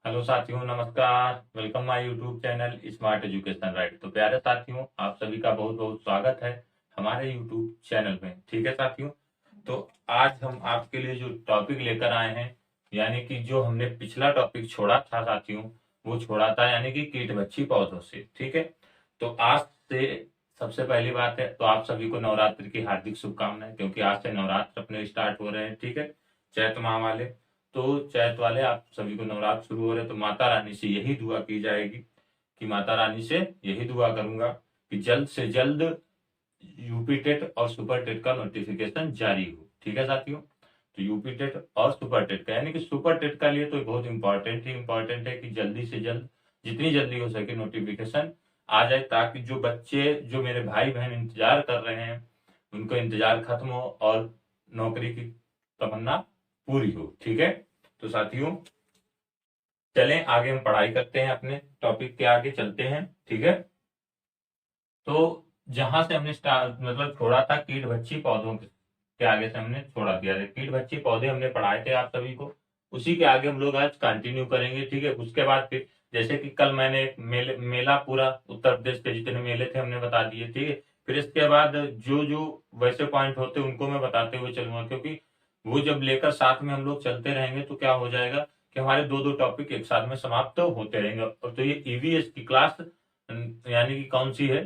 Hello साथियों, नमस्कार। Welcome my YouTube channel smart education right. तो प्यारे साथियों, आप सभी का बहुत बहुत स्वागत है हमारे यूट्यूब चैनल में। ठीक है साथियों, तो आज हम आपके लिए जो टॉपिक लेकर आए हैं, यानी कि जो हमने पिछला टॉपिक छोड़ा था साथियों, वो छोड़ा था यानी कि कीटभक्षी पौधों से। ठीक है, तो आज से सबसे पहली बात है तो आप सभी को नवरात्रि की हार्दिक शुभकामनाएं, क्योंकि आज से नवरात्र अपने स्टार्ट हो रहे हैं। ठीक है, चैत माह वाले। तो चैत वाले आप सभी को नवरात्र शुरू हो रहे हैं, तो माता रानी से यही दुआ की जाएगी कि माता रानी से यही दुआ करूंगा कि जल्द से जल्द यूपी टेट और सुपर टेट का नोटिफिकेशन जारी हो। ठीक है साथियों, तो यूपी टेट और सुपर टेट का यानी कि सुपर टेट का लिए तो बहुत इंपॉर्टेंट है कि जल्दी से जल्द, जितनी जल्दी हो सके नोटिफिकेशन आ जाए, ताकि जो बच्चे, जो मेरे भाई बहन इंतजार कर रहे हैं, उनको इंतजार खत्म हो और नौकरी की तमन्ना पूरी हो। ठीक है, तो साथियों चलें आगे, हम पढ़ाई करते हैं, अपने टॉपिक के आगे चलते हैं। ठीक है, तो जहां से हमने स्टार्ट मतलब छोड़ा था, कीटभक्षी पौधों के आगे से हमने छोड़ा दिया था। कीटभक्षी पौधे हमने पढ़ाए थे आप सभी को, उसी के आगे हम लोग आज कंटिन्यू करेंगे। ठीक है, उसके बाद फिर जैसे कि कल मैंने एक मेला पूरा उत्तर प्रदेश के जितने मेले थे हमने बता दिए। ठीक है, फिर इसके बाद जो जो वैसे पॉइंट होते उनको मैं बताते हुए चलूंगा, क्योंकि वो जब लेकर साथ में हम लोग चलते रहेंगे तो क्या हो जाएगा कि हमारे दो दो टॉपिक एक साथ में समाप्त होते रहेंगे। और तो ये ईवीएस की क्लास यानी कि कौन सी है,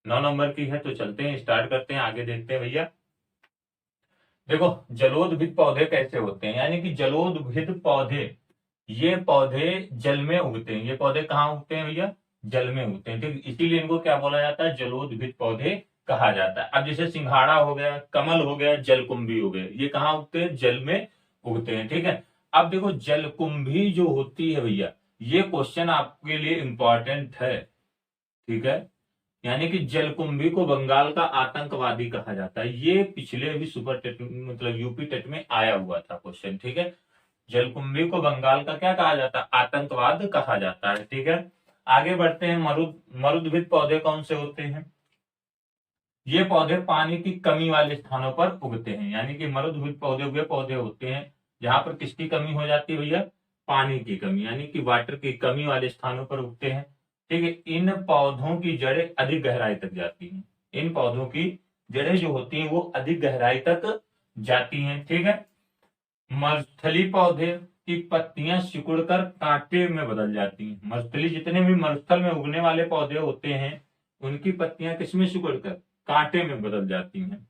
9 नंबर की है। तो चलते हैं, स्टार्ट करते हैं, आगे देखते हैं भैया। देखो, जलोदभिद पौधे कैसे होते हैं, यानी कि जलोदभिद पौधे, ये पौधे जल में उगते हैं। ये पौधे कहाँ उगते हैं भैया? जल में उगते हैं। ठीक, इसीलिए इनको क्या बोला जाता है? जलोदभिद पौधे कहा जाता है। अब जैसे सिंघाड़ा हो गया, कमल हो गया, जलकुंभी हो गए, ये कहाँ उगते हैं? जल में उगते हैं। ठीक है, अब देखो जलकुंभी जो होती है भैया, ये क्वेश्चन आपके लिए इंपॉर्टेंट है। ठीक है, यानी कि जलकुंभी को बंगाल का आतंकवादी कहा जाता है। ये पिछले भी सुपर टेट मतलब यूपी टेट में आया हुआ था क्वेश्चन। ठीक है, जलकुंभी को बंगाल का क्या कहा जाता है? आतंकवाद कहा जाता है। ठीक है, आगे बढ़ते हैं। मरुद्भिद पौधे कौन से होते हैं? ये पौधे पानी की कमी वाले स्थानों पर उगते हैं, यानी कि मरुद्भिद पौधे वे पौधे होते हैं जहां पर किसकी कमी हो जाती है भैया? पानी की कमी, यानी कि वाटर की कमी वाले स्थानों पर उगते हैं। ठीक है, इन पौधों की जड़ें अधिक गहराई तक जाती हैं। इन पौधों की जड़ें जो होती हैं वो अधिक गहराई तक जाती हैं। ठीक है, मरुस्थली पौधे की पत्तियां सिकुड़कर कांटे में बदल जाती हैं। मरुस्थली, जितने भी मरुस्थल में उगने वाले पौधे होते हैं, उनकी पत्तियां किसमें सिकुड़कर? कांटे में बदल जाती हैं।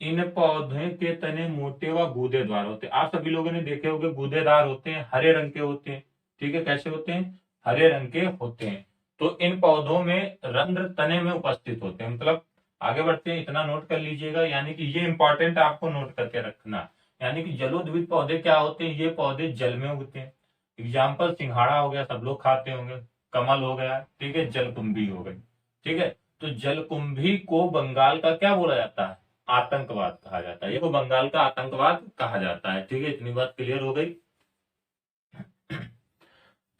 इन पौधे के तने मोटे व गूदेदार होते हैं। आप सभी लोगों ने देखे होंगे, गूदेदार होते हैं, हरे रंग के होते हैं। ठीक है, कैसे होते हैं? हरे रंग के होते हैं। तो इन पौधों में रंध्र तने में उपस्थित होते हैं। मतलब आगे बढ़ते हैं, इतना नोट कर लीजिएगा, यानी कि ये इंपॉर्टेंट आपको नोट करके रखना। यानी कि जलोद्भिद पौधे क्या होते हैं? ये पौधे जल में उगते हैं। एग्जाम्पल सिंघाड़ा हो गया, सब लोग खाते होंगे, कमल हो गया, ठीक है, जलकुंभी हो गई। ठीक है, तो जलकुंभी को बंगाल का क्या बोला जाता है? आतंकवाद कहा जाता है। ये को बंगाल का आतंकवाद कहा जाता है। ठीक है, इतनी बात क्लियर हो गई।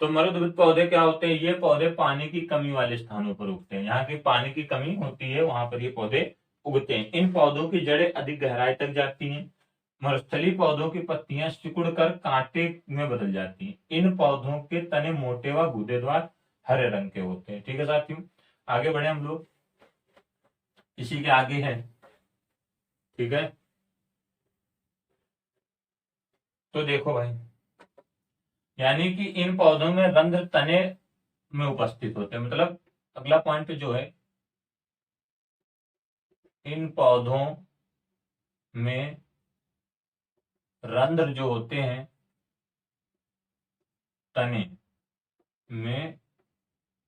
तो मरुद्भिद पौधे क्या होते हैं? ये पौधे पानी की कमी वाले स्थानों पर उगते हैं। यहाँ की पानी की कमी होती है, वहां पर ये पौधे उगते हैं। इन पौधों की जड़ें अधिक गहराई तक जाती हैं। मरुस्थली पौधों की पत्तियां सिकुड़कर कांटे में बदल जाती हैं। इन पौधों के तने मोटे व गूदेदार हरे रंग के होते हैं। ठीक है साथियों, आगे बढ़े हम लोग, इसी के आगे है। ठीक है, तो देखो भाई, यानी कि इन पौधों में रंध्र तने में उपस्थित होते हैं। मतलब अगला पॉइंट जो है, इन पौधों में रंध्र जो होते हैं तने में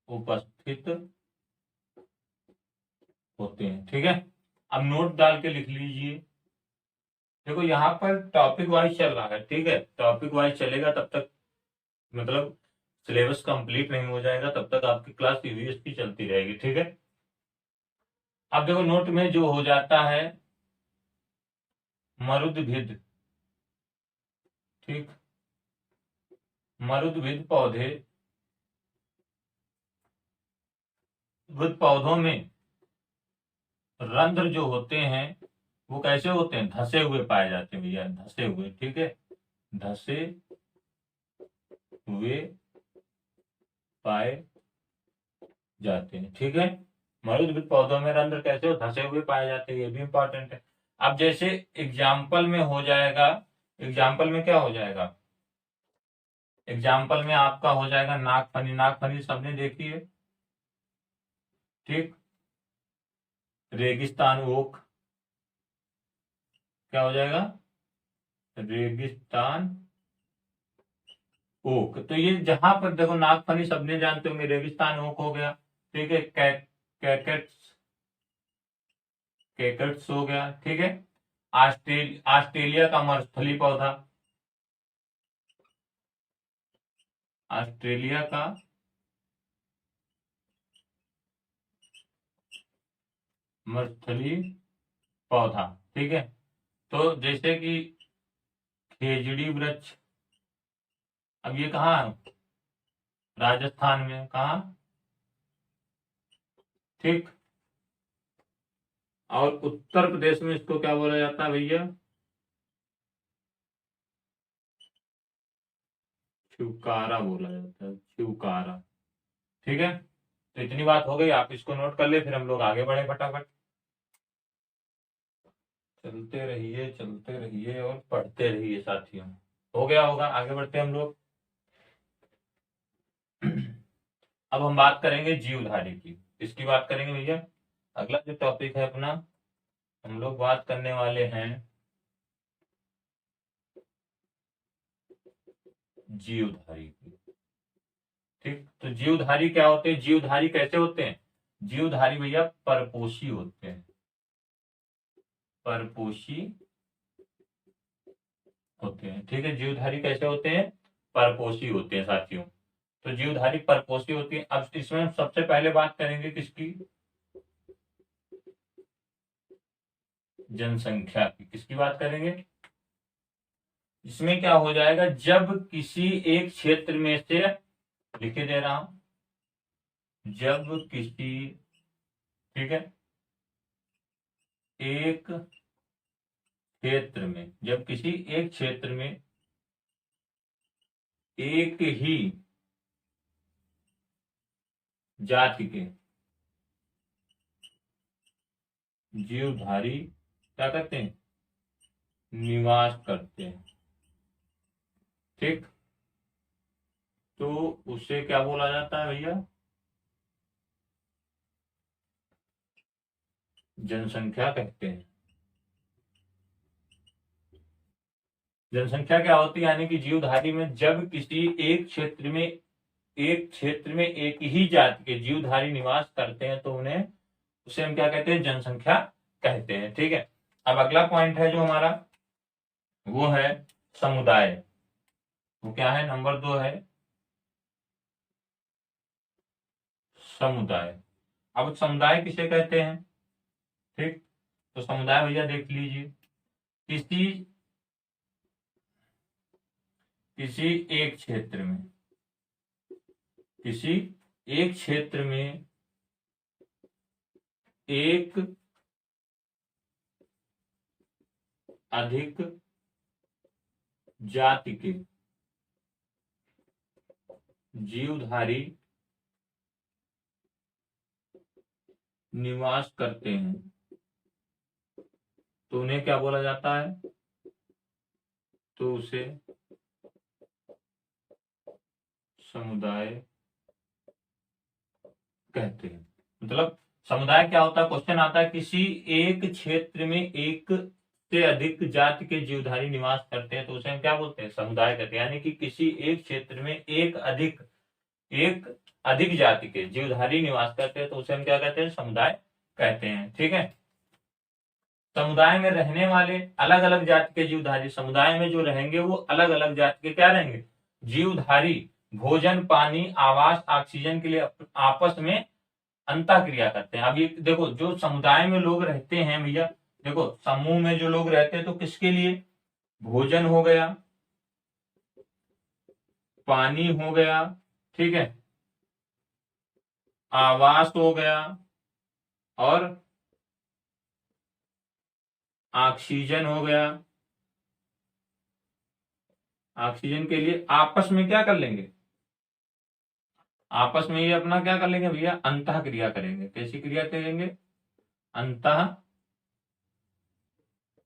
उपस्थित होते हैं। ठीक है, अब नोट डाल के लिख लीजिए। देखो यहाँ पर टॉपिक वाइज चल रहा है। ठीक है, टॉपिक वाइज चलेगा तब तक मतलब सिलेबस कंप्लीट नहीं हो जाएगा, तब तक आपकी क्लास ईवीएस की चलती रहेगी। ठीक है, अब देखो नोट में जो हो जाता है मरुद्भिद, ठीक, मरुद्भिद पौधे, बुद्ध पौधों में रंध्र जो होते हैं वो कैसे होते हैं? धसे हुए पाए जाते हैं भैया, धसे हुए। ठीक है, धसे हुए पाए जाते हैं। ठीक है, मरुद्भिद पौधों में रंध्र कैसे हो, धसे हुए पाए जाते हैं, ये भी इंपॉर्टेंट है। अब जैसे एग्जाम्पल में हो जाएगा, एग्जाम्पल में क्या हो जाएगा, एग्जाम्पल में आपका हो जाएगा नागफनी। नागफनी सबने देखी है, ठीक। रेगिस्तान ओक, क्या हो जाएगा, रेगिस्तान ओक। तो ये जहां पर देखो नागफनी सबने जानते होंगे, रेगिस्तान ओक हो गया, ठीक है। कैकेट्स, कैकेट्स हो गया, ठीक है। ऑस्ट्रेलिया का मरुस्थलीय पौधा, ऑस्ट्रेलिया का मरुस्थलीय पौधा, ठीक है। तो जैसे कि खेजड़ी वृक्ष, अब ये कहाँ है, राजस्थान में, कहाँ, ठीक। और उत्तर प्रदेश में इसको क्या बोला जाता है भैया, शिवकारा बोला जाता है, शिवकारा। ठीक है, तो इतनी बात हो गई, आप इसको नोट कर ले, फिर हम लोग आगे बढ़े फटाफट। चलते रहिए और पढ़ते रहिए साथियों। हो गया होगा, आगे बढ़ते हैं हम लोग। अब हम बात करेंगे जीवधारी की। इसकी बात करेंगे भैया, अगला जो टॉपिक है अपना, हम लोग बात करने वाले हैं जीवधारी की। ठीक, तो जीवधारी क्या होते हैं, जीवधारी कैसे होते हैं, जीवधारी भैया परपोषी होते हैं, परपोषी होते हैं। ठीक है, जीवधारी कैसे होते हैं, परपोषी होते हैं साथियों। तो जीवधारी परपोषी होती है। अब इसमें हम सबसे पहले बात करेंगे किसकी, जनसंख्या की। किसकी बात करेंगे, इसमें क्या हो जाएगा, जब किसी एक क्षेत्र में से, लिखे दे रहा हूं, जब किसी, ठीक है, एक क्षेत्र में, जब किसी एक क्षेत्र में एक ही जाति के जीवधारी क्या करते हैं, निवास करते हैं, ठीक। तो उसे क्या बोला जाता है भैया, जनसंख्या कहते हैं। जनसंख्या क्या होती है, यानी कि जीवधारी में जब किसी एक क्षेत्र में एक ही जाति के जीवधारी निवास करते हैं, तो उन्हें, उसे हम क्या कहते हैं, जनसंख्या कहते हैं। ठीक है, अब अगला पॉइंट है जो हमारा, वो है समुदाय। वो क्या है, नंबर 2 है समुदाय। अब समुदाय किसे कहते हैं, ठीक। तो समुदाय भैया देख लीजिए, किसी किसी एक क्षेत्र में, किसी एक क्षेत्र में एक अधिक जाति के जीवधारी निवास करते हैं, तो उन्हें क्या बोला जाता है, तो उसे समुदाय कहते हैं। मतलब समुदाय क्या होता है, क्वेश्चन आता है, किसी एक क्षेत्र में एक से अधिक जाति के जीवधारी निवास करते हैं, तो उसे हम क्या बोलते हैं, समुदाय कहते हैं। यानी कि किसी एक क्षेत्र में एक अधिक जाति के जीवधारी निवास करते हैं, तो उसे हम क्या कहते हैं, समुदाय कहते हैं। ठीक है, समुदाय में रहने वाले अलग अलग जाति के जीवधारी, समुदाय में जो रहेंगे वो अलग अलग जाति के क्या रहेंगे, जीवधारी, भोजन, पानी, आवास, ऑक्सीजन के लिए आपस में अंतःक्रिया करते हैं। अब ये देखो, जो समुदाय में लोग रहते हैं भैया, देखो समूह में जो लोग रहते हैं, तो किसके लिए, भोजन हो गया, पानी हो गया, ठीक है, आवास हो गया, और ऑक्सीजन हो गया। ऑक्सीजन के लिए आपस में क्या कर लेंगे, आपस में ये अपना क्या कर लेंगे भैया, अंतः क्रिया करेंगे। कैसी क्रिया करेंगे, अंतः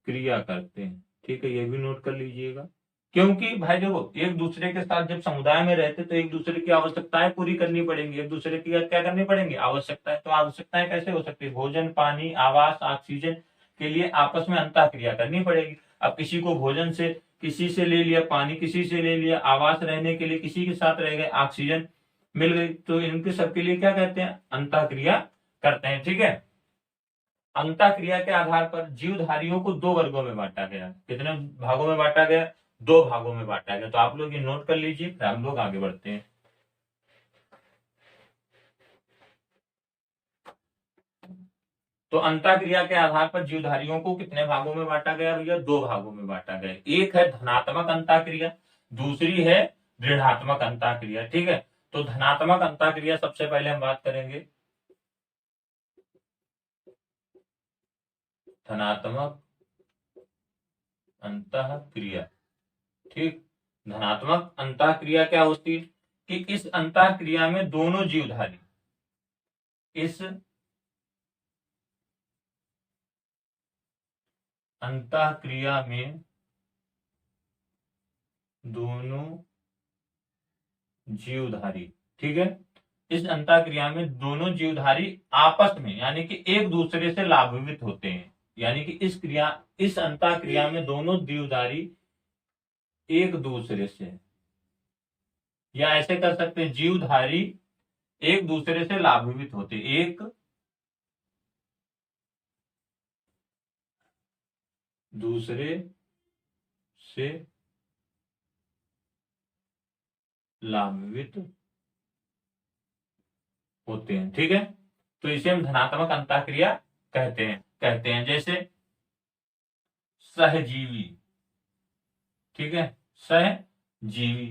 क्रिया करते हैं। ठीक है, ये भी नोट कर लीजिएगा। क्योंकि भाई देखो, एक दूसरे के साथ जब समुदाय में रहते तो एक दूसरे की आवश्यकताएं पूरी करनी पड़ेंगी, एक दूसरे की क्या करनी पड़ेंगी, आवश्यकताएं। तो आवश्यकताएं कैसे हो सकती है, भोजन, पानी, आवास, ऑक्सीजन के लिए आपस में अंतः क्रिया करनी पड़ेगी। अब किसी को भोजन से किसी से ले लिया, पानी किसी से ले लिया, आवास रहने के लिए किसी के साथ रह गए, ऑक्सीजन मिल गई, तो इनके सबके लिए क्या कहते हैं, अंतः क्रिया करते हैं। ठीक है, अंतः क्रिया के आधार पर जीवधारियों को दो वर्गों में बांटा गया। कितने भागों में बांटा गया, दो भागों में बांटा गया। तो आप लोग ये नोट कर लीजिए, फिर हम लोग आगे बढ़ते हैं। तो अंतः क्रिया के आधार पर जीवधारियों को कितने भागों में बांटा गया भैया, दो भागों में बांटा गया। एक है धनात्मक अंतः क्रिया, दूसरी है ऋणात्मक अंतः क्रिया। ठीक है, तो धनात्मक अंतः क्रिया सबसे पहले हम बात करेंगे। धनात्मक अंतः क्रिया। ठीक, धनात्मक अंतः क्रिया क्या होती है कि इस अंतः क्रिया में दोनों जीवधारी, इस अंतः क्रिया में दोनों जीवधारी, ठीक है, इस अंतः क्रिया में दोनों जीवधारी आपस में यानी कि एक दूसरे से लाभान्वित होते हैं। यानी कि इस अंतः क्रिया में दोनों जीवधारी एक दूसरे से, या ऐसे कर सकते हैं, जीवधारी एक दूसरे से लाभान्वित होते, एक दूसरे से लाभान्वित होते हैं। ठीक है, तो इसे हम धनात्मक अंतः क्रिया कहते हैं जैसे सहजीवी। ठीक है, सहजीवी,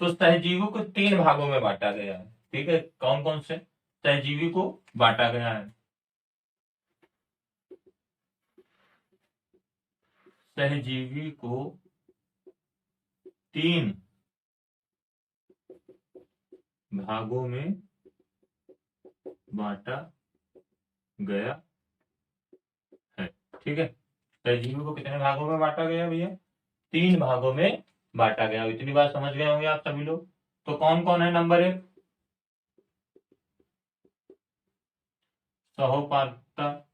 तो सहजीवी को तीन भागों में बांटा गया है। ठीक है, कौन कौन से सहजीवी को बांटा गया है, सहजीवी को तीन भागों में बांटा गया है। ठीक है, सहजीवी को कितने भागों में बांटा गया भैया, तीन भागों में बांटा गया। इतनी बात समझ गए होंगे आप सभी लोग। तो कौन कौन है, नंबर एक सहोपार्कता,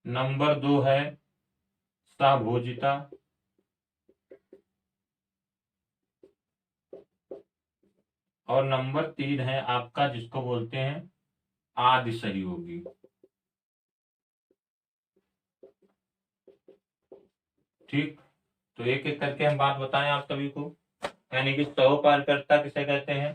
नंबर दो है सहभोजिता, और नंबर तीन है आपका जिसको बोलते हैं आदि सहयोगी। ठीक, तो एक एक करके हम बात बताएं आप सभी को। यानी कि सहोपारकर्ता किसे कहते हैं,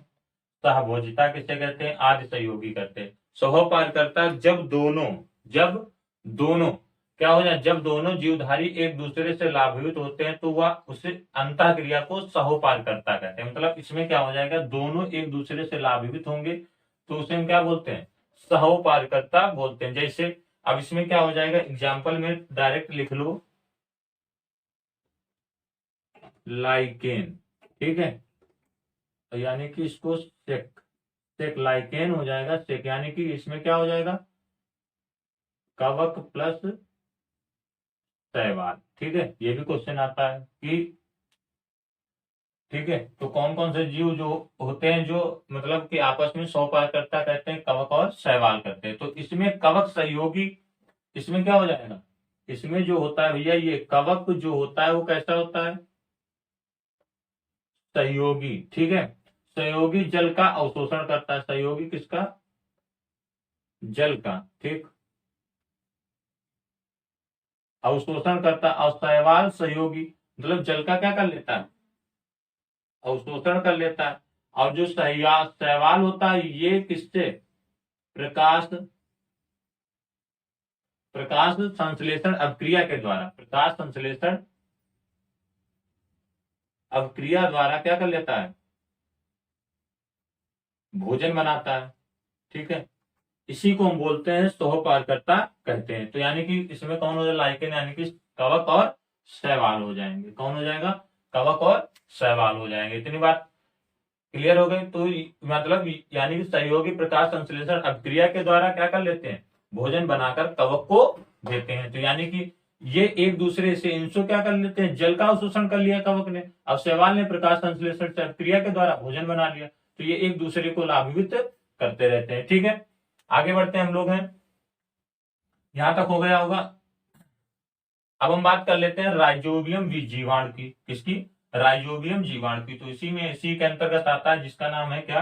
सहभोजिता किसे कहते हैं, आदि सहयोगी करते हैं। सहोपारकर्ता जब दोनों क्या हो जाए, जब दोनों जीवधारी एक दूसरे से लाभान्वित होते हैं तो वह उसे अंतः क्रिया को सहोपारकर्ता कहते हैं। मतलब इसमें क्या हो जाएगा, दोनों एक दूसरे से लाभान्वित होंगे तो उसे हम क्या बोलते हैं, सहोपारकर्ता बोलते हैं। जैसे अब इसमें क्या हो जाएगा, एग्जाम्पल में डायरेक्ट लिख लो, लाइकेन। ठीक है, यानी कि इसको सेक लाइकेन हो जाएगा, सेक यानी कि इसमें क्या हो जाएगा, कवक प्लस शैवाल। ठीक है, ये भी क्वेश्चन आता है कि, ठीक है, तो कौन कौन से जीव जो होते हैं जो मतलब कि आपस में सौपारकर्ता कहते हैं, कवक और शैवाल करते हैं। तो इसमें कवक सहयोगी, इसमें क्या हो जाएगा, इसमें जो होता है भैया, ये कवक जो होता है वो कैसा होता है, सहयोगी। ठीक है, सहयोगी जल का अवशोषण करता है, सहयोगी किसका, जल का। ठीक, अवशोषण करता, और शैवाल सहयोगी मतलब जल का क्या कर लेता है, अवशोषण कर लेता है। और जो शैवाल होता है ये किससे, प्रकाश प्रकाश संश्लेषण अभिक्रिया के द्वारा, प्रकाश संश्लेषण अभिक्रिया द्वारा क्या कर लेता है, भोजन बनाता है। ठीक है, इसी को हम बोलते हैं सहोपारकर्ता कहते हैं। तो यानी कि इसमें कौन हो जाएगा, लाइकेन यानी कि कवक और शैवाल हो जाएंगे। कौन हो जाएगा, कवक और शैवाल हो जाएंगे। इतनी बात क्लियर हो गई। तो मतलब यानी कि सहयोगी प्रकाश संश्लेषण अभिक्रिया के द्वारा क्या कर लेते हैं, भोजन बनाकर कवक को देते हैं। तो यानी कि ये एक दूसरे से इनसो क्या कर लेते हैं, जल का अवशोषण कर लिया कवक ने, अब शैवाल ने प्रकाश संश्लेषण से अभिक्रिया के द्वारा भोजन बना लिया। तो ये एक दूसरे को लाभान्वित करते रहते हैं। ठीक है, आगे बढ़ते हैं हम लोग हैं, यहां तक हो गया होगा। अब हम बात कर लेते हैं राइजोबियम जीवाणु की। किसकी, राइजोबियम जीवाणु की। तो इसी के अंतर्गत आता है जिसका नाम है क्या,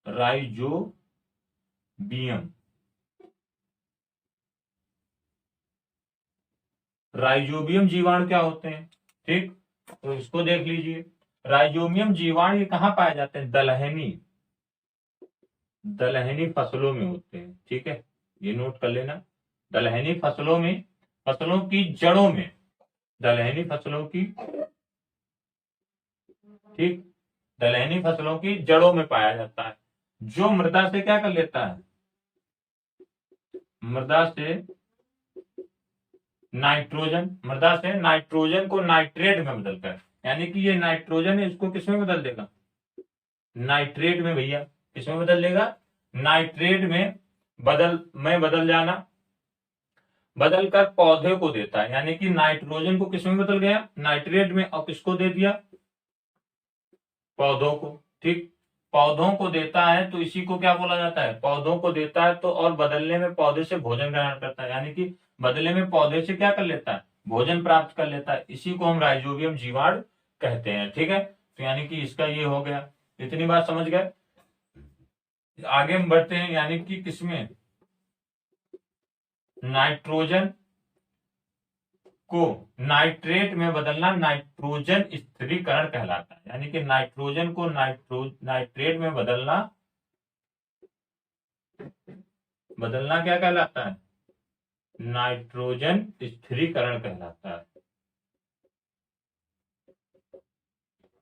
राइजोबियम। राइजोबियम जीवाणु क्या होते हैं, ठीक, तो इसको देख लीजिए। राइजोबियम जीवाणु ये कहाँ पाए जाते हैं, दलहनी, दलहनी फसलों में होते हैं। ठीक है, ये नोट कर लेना, दलहनी फसलों में, फसलों की जड़ों में, दलहनी फसलों की, ठीक, दलहनी फसलों की जड़ों में पाया जाता है, जो मृदा से क्या कर लेता है, मृदा से नाइट्रोजन, मृदा से नाइट्रोजन को नाइट्रेट में बदलकर, यानी कि ये नाइट्रोजन है इसको किसमें बदल देगा, नाइट्रेट में। भैया किसमें बदल देगा, नाइट्रेट में बदल जाना, बदल कर पौधे को देता है। यानी कि नाइट्रोजन को किसमें बदल गया, नाइट्रेट में, और किसको दे दिया, पौधों को। ठीक, पौधों को देता है, तो इसी को क्या बोला जाता है, पौधों को देता है। तो और बदलने में पौधे से भोजन ग्रहण करता है, यानी कि बदले में पौधे से क्या कर लेता है, भोजन प्राप्त कर लेता है। इसी को हम राइजोबियम जीवाणु कहते हैं। ठीक है, तो यानी कि इसका ये हो गया, इतनी बात समझ गए। आगे हम बढ़ते हैं, यानी कि किसमें, नाइट्रोजन को नाइट्रेट में बदलना नाइट्रोजन स्थिरीकरण कहलाता है। यानी कि नाइट्रोजन को नाइट्रेट में बदलना क्या कहलाता है, नाइट्रोजन स्थिरीकरण कहलाता है,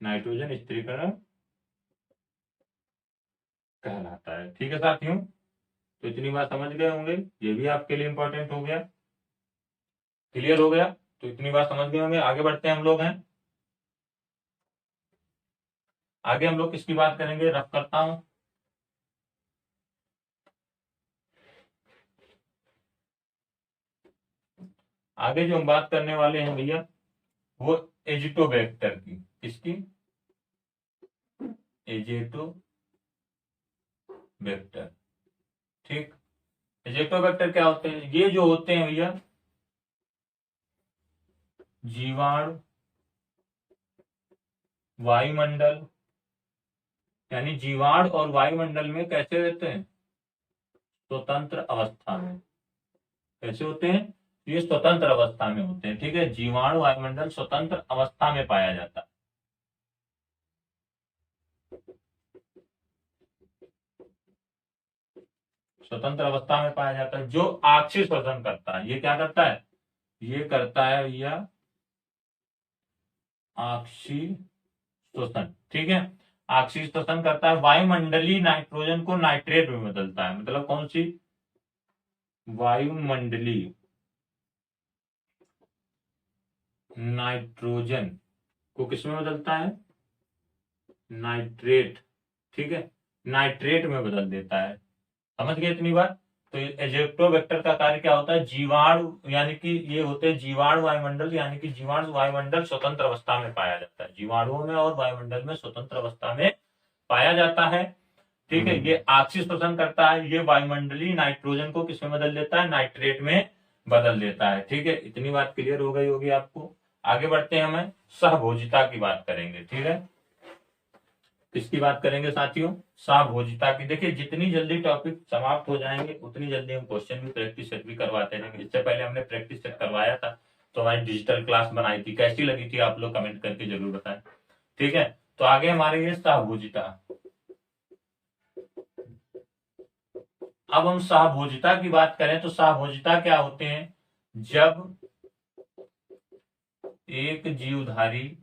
नाइट्रोजन स्थिरीकरण कहलाता है। ठीक है साथियों, तो इतनी बात समझ गए होंगे, ये भी आपके लिए इंपॉर्टेंट हो गया, क्लियर हो गया। तो इतनी बात समझ गए होंगे, आगे बढ़ते हैं हम लोग हैं। आगे हम लोग किसकी बात करेंगे, रफ करता हूं। आगे जो हम बात करने वाले हैं भैया, वो एजिटोबैक्टर की। किसकी, एजिटोबैक्टर। ठीक, एजिटोबैक्टर क्या होते हैं, ये जो होते हैं भैया जीवाणु वायुमंडल, यानी जीवाणु और वायुमंडल में कैसे रहते हैं, स्वतंत्र अवस्था में। कैसे होते हैं, ये स्वतंत्र अवस्था में होते हैं। ठीक है, जीवाणु वायुमंडल स्वतंत्र अवस्था में पाया जाता है। स्वतंत्र अवस्था में पाया जाता है, जो आक्षी श्वसन करता है। ये क्या करता है, ये करता है भैया आक्षी श्वसन। ठीक है, आक्षी श्वसन करता है, वायुमंडलीय नाइट्रोजन को नाइट्रेट में बदलता है। मतलब कौन सी, वायुमंडलीय नाइट्रोजन को किसमें बदलता है, नाइट्रेट। ठीक है, नाइट्रेट में बदल देता है। समझ गए इतनी बात। तो एजेक्टोबैक्टर का कार्य क्या होता है, जीवाणु, यानी कि ये होते हैं जीवाणु वायुमंडल, यानी कि जीवाणु वायुमंडल स्वतंत्र अवस्था में पाया जाता है, जीवाणुओं में और वायुमंडल में स्वतंत्र अवस्था में पाया जाता है। ठीक है, ये आक्षी श्वसन करता है, ये वायुमंडलीय नाइट्रोजन को किसमें बदल देता है, नाइट्रेट में बदल देता है। ठीक है, इतनी बात क्लियर हो गई होगी आपको। आगे बढ़ते हैं, हमें सहभोजिता की बात करेंगे। ठीक है, किसकी बात करेंगे साथियों, सहभोजिता की। देखिए जितनी जल्दी टॉपिक समाप्त हो जाएंगे उतनी जल्दी हम क्वेश्चन भी प्रैक्टिस सेट भी करवाते रहेंगे। इससे पहले हमने प्रैक्टिस सेट करवाया था, तो हमारी डिजिटल क्लास बनाई थी, कैसी लगी थी आप लोग कमेंट करके जरूर बताएं। ठीक है, तो आगे हमारे ये सहभोजिता। अब हम सहभोजिता की बात करें तो सहभोजिता क्या होते हैं, जब एक जीवधारी,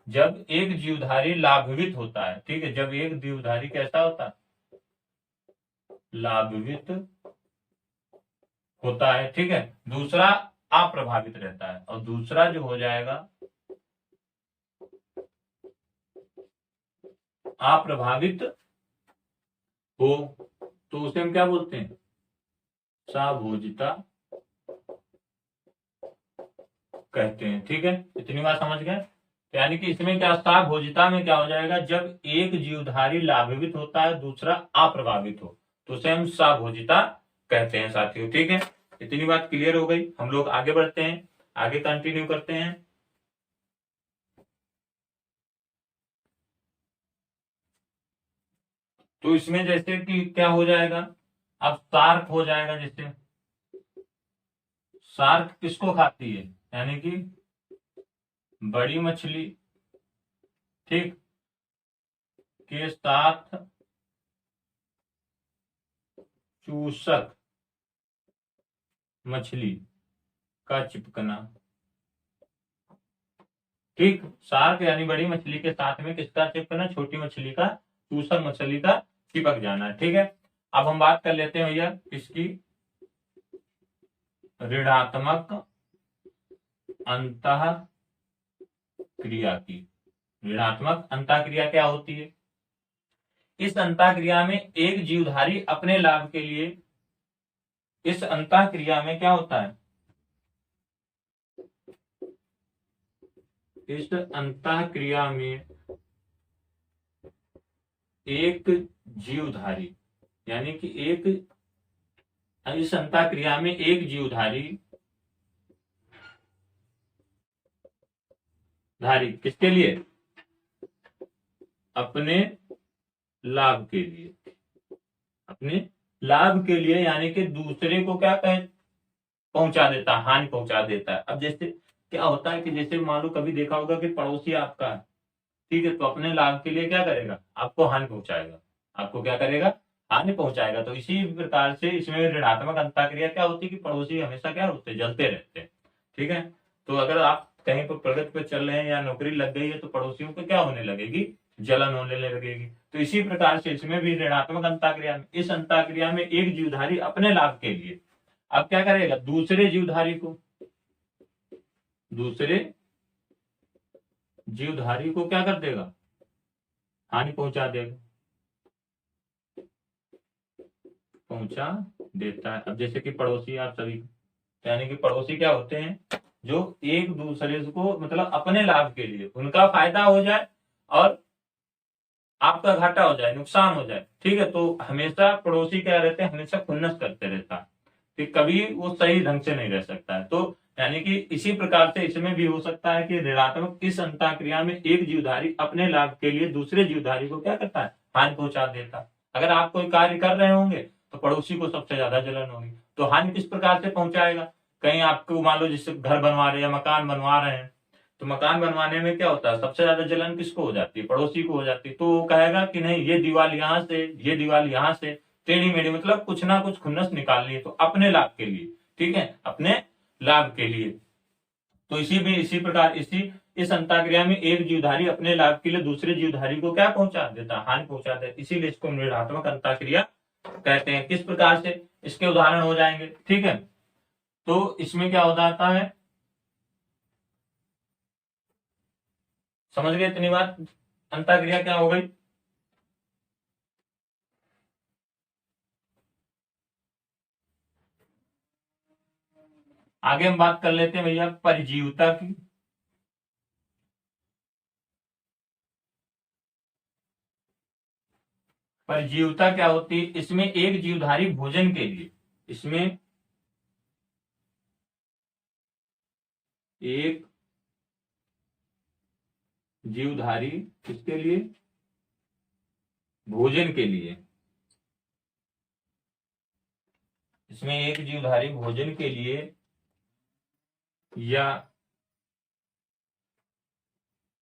जब एक जीवधारी लाभवित होता है। ठीक है, जब एक जीवधारी कैसा होता है, लाभवित होता है। ठीक है, दूसरा अप्रभावित रहता है, और दूसरा जो हो जाएगा अप्रभावित हो तो उसे हम क्या बोलते हैं, साभोजिता कहते हैं। ठीक है, इतनी बात समझ गए। यानी कि इसमें क्या, साभोजिता में क्या हो जाएगा, जब एक जीवधारी लाभान्वित होता है दूसरा अप्रभावित हो तो उसे हम साभोजिता कहते हैं साथियों। ठीक है, इतनी बात क्लियर हो गई। हम लोग आगे बढ़ते हैं, आगे कंटिन्यू करते हैं। तो इसमें जैसे कि क्या हो जाएगा, अब शार्क हो जाएगा। जैसे शार्क किसको खाती है, यानी कि बड़ी मछली, ठीक, के साथ चूसक मछली का चिपकना। ठीक, शार्क यानी बड़ी मछली के साथ में किसका चिपकना, छोटी मछली का, चूसक मछली का चिपक जाना। ठीक है, अब हम बात कर लेते हैं भैया इसकी ऋणात्मक अंतः क्रिया की। ऋणात्मक अंतः क्रिया क्या होती है, इस अंतः क्रिया में एक जीवधारी अपने लाभ के लिए, इस अंतः क्रिया में क्या होता है, इस अंतः क्रिया में एक जीवधारी, यानी कि एक, इस अंतः क्रिया में एक जीवधारी धारी किसके लिए, अपने लाभ के लिए, अपने लाभ के लिए, यानी कि दूसरे को क्या कहे, पहुंचा देता है, हानि पहुंचा देता है। अब जैसे क्या होता है कि जैसे मान लो कभी देखा होगा कि पड़ोसी आपका है, ठीक है, तो अपने लाभ के लिए क्या करेगा, आपको हानि पहुंचाएगा, आपको क्या करेगा, हानि पहुंचाएगा। तो इसी प्रकार से इसमें ऋणात्मक अंतःक्रिया क्या होती है कि पड़ोसी हमेशा क्या होते हैं, जलते रहते हैं। ठीक है, तो अगर आप कहीं पर प्रगति पर चल रहे हैं या नौकरी लग गई है तो पड़ोसियों को क्या होने लगेगी, जलन होने लगेगी। तो इसी प्रकार से इसमें भी ऋणात्मक अंतःक्रिया में, इस अंतःक्रिया में एक जीवधारी अपने लाभ के लिए अब क्या करेगा, दूसरे जीवधारी को, दूसरे जीवधारी को क्या कर देगा, हानि पहुंचा देगा, पहुंचा देता है। अब जैसे कि पड़ोसी आप सभी, यानी कि पड़ोसी क्या होते हैं, जो एक दूसरे को मतलब अपने लाभ के लिए, उनका फायदा हो जाए और आपका घाटा हो जाए, नुकसान हो जाए। ठीक है, तो हमेशा पड़ोसी क्या रहते हैं, हमेशा खुन्नस करते रहता है कि कभी वो सही ढंग से नहीं रह सकता है। तो यानी कि इसी प्रकार से इसमें भी हो सकता है कि ऋणात्मक इस अंतःक्रिया में एक जीवधारी अपने लाभ के लिए दूसरे जीवधारी को क्या करता है, हानि पहुंचा देता है। अगर आप कोई कार्य कर रहे होंगे तो पड़ोसी को सबसे ज्यादा जलन होगी। तो हानि किस प्रकार से पहुंचाएगा, कहीं आपको मान लो जिससे घर बनवा रहे हैं या मकान बनवा रहे हैं, तो मकान बनवाने में क्या होता है, सबसे ज्यादा जलन किसको हो जाती है, पड़ोसी को हो जाती है। तो वो कहेगा कि नहीं, ये दीवार यहाँ से, ये दीवार यहाँ से टेढ़ी मेढ़ी, मतलब कुछ ना कुछ खुन्नस निकालनी है, तो अपने लाभ के लिए, ठीक है, अपने लाभ के लिए। तो इसी प्रकार इस अंतःक्रिया में एक जीवधारी अपने लाभ के लिए दूसरे जीवधारी को क्या पहुंचा देता है, हानि पहुंचा देता है, इसीलिए इसको ऋणात्मक अंतःक्रिया कहते हैं। किस प्रकार से, इसके उदाहरण हो जाएंगे। ठीक है, तो इसमें क्या हो जाता है, समझ गए इतनी बात, अंतःक्रिया क्या हो गई। आगे हम बात कर लेते हैं भैया परजीवता की। परजीवता क्या होती है, इसमें एक जीवधारी भोजन के लिए, इसमें एक जीवधारी किसके लिए, भोजन के लिए, इसमें एक जीवधारी भोजन के लिए या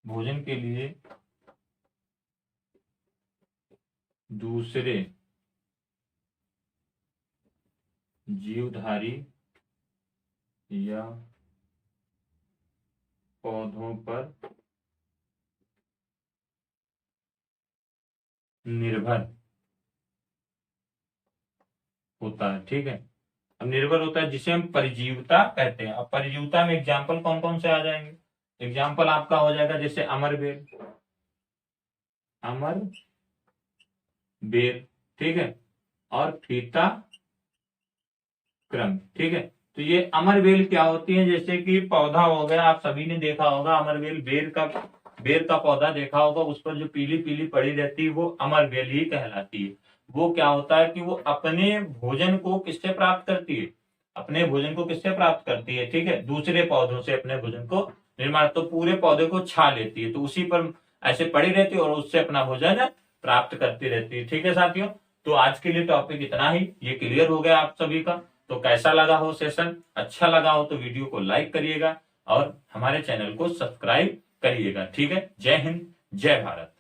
भोजन के लिए दूसरे जीवधारी या पौधों पर निर्भर होता है। ठीक है, अब निर्भर होता है जिसे हम परिजीवता कहते हैं। अब परिजीवता में एग्जाम्पल कौन कौन से आ जाएंगे, एग्जाम्पल आपका हो जाएगा जैसे अमरबेल, अमर बेल, ठीक है, और फीता क्रम, ठीक है। तो ये अमर बेल क्या होती है, जैसे कि पौधा हो गया, आप सभी ने देखा होगा अमर बेल, बेल का पौधा देखा होगा, उस पर जो पीली पीली पड़ी रहती है वो अमर बेल ही कहलाती है। वो क्या होता है कि वो अपने भोजन को किससे प्राप्त करती है, अपने भोजन को किससे प्राप्त करती है, ठीक है, दूसरे पौधों से अपने भोजन को निर्माण, तो पूरे पौधे को छा लेती है, तो उसी पर ऐसे पड़ी रहती है और उससे अपना भोजन प्राप्त करती रहती है। ठीक है साथियों, तो आज के लिए टॉपिक इतना ही, ये क्लियर हो गया आप सभी का। तो कैसा लगा हो सेशन, अच्छा लगा हो तो वीडियो को लाइक करिएगा और हमारे चैनल को सब्सक्राइब करिएगा। ठीक है, जय हिंद, जय भारत।